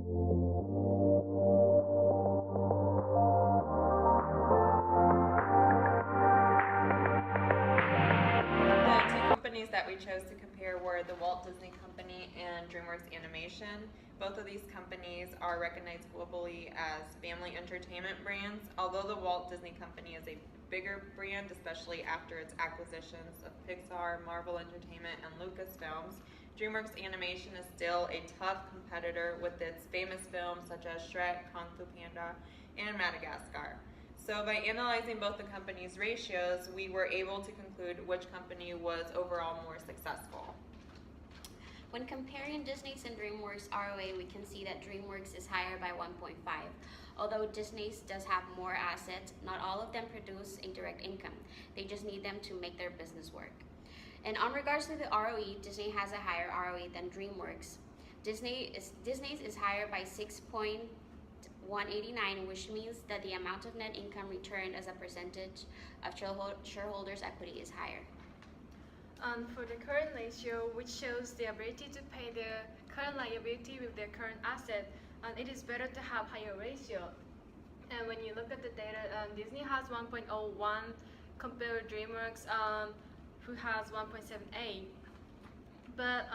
The two companies that we chose to compare were the Walt Disney Company and DreamWorks Animation. Both of these companies are recognized globally as family entertainment brands. Although the Walt Disney Company is a bigger brand, especially after its acquisitions of Pixar, Marvel Entertainment, and Lucasfilms, DreamWorks Animation is still a tough competitor with its famous films such as Shrek, Kung Fu Panda, and Madagascar. So by analyzing both the companies' ratios, we were able to conclude which company was overall more successful. When comparing Disney's and DreamWorks ROA, we can see that DreamWorks is higher by 1.5. Although Disney's does have more assets, not all of them produce a direct income. They just need them to make their business work. And on regards to the ROE, Disney has a higher ROE than DreamWorks. Disney's is higher by 6.189, which means that the amount of net income returned as a percentage of shareholders' equity is higher. For the current ratio, which shows the ability to pay the current liability with their current asset, it is better to have higher ratio. And when you look at the data, Disney has 1.01 compared with DreamWorks, who has 1.78. But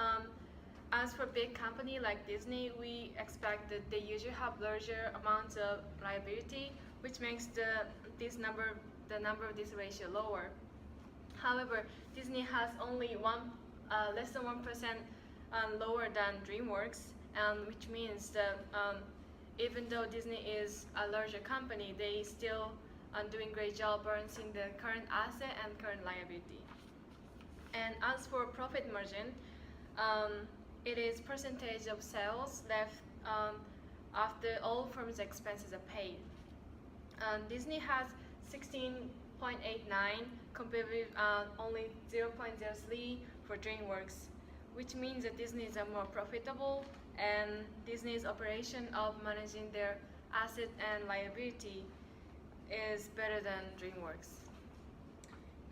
as for big company like Disney, we expect that they usually have larger amounts of liability, which makes the number of this ratio lower. However, Disney has only less than 1% lower than DreamWorks, which means that even though Disney is a larger company, they still doing great job balancing the current asset and current liability. And as for profit margin, it is percentage of sales left after all firms' expenses are paid. Disney has 16.89 compared with only 0.03 for DreamWorks, which means that Disney is more profitable, and Disney's operation of managing their asset and liability is better than DreamWorks.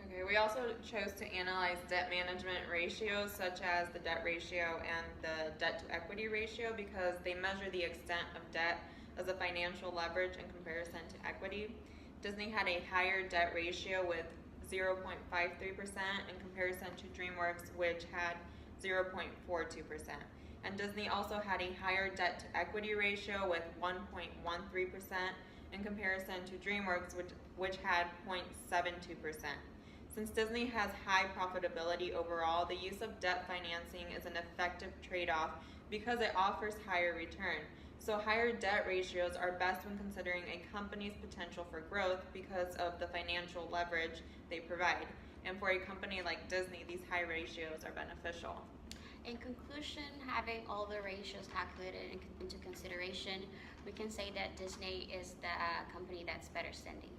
Okay, we also chose to analyze debt management ratios such as the debt ratio and the debt to equity ratio because they measure the extent of debt as a financial leverage in comparison to equity. Disney had a higher debt ratio with 0.53% in comparison to DreamWorks, which had 0.42%. And Disney also had a higher debt to equity ratio with 1.13% in comparison to DreamWorks, which had 0.72%. Since Disney has high profitability overall, the use of debt financing is an effective trade-off because it offers higher return. So higher debt ratios are best when considering a company's potential for growth because of the financial leverage they provide. And for a company like Disney, these high ratios are beneficial. In conclusion, having all the ratios calculated into consideration, we can say that Disney is the company that's better standing.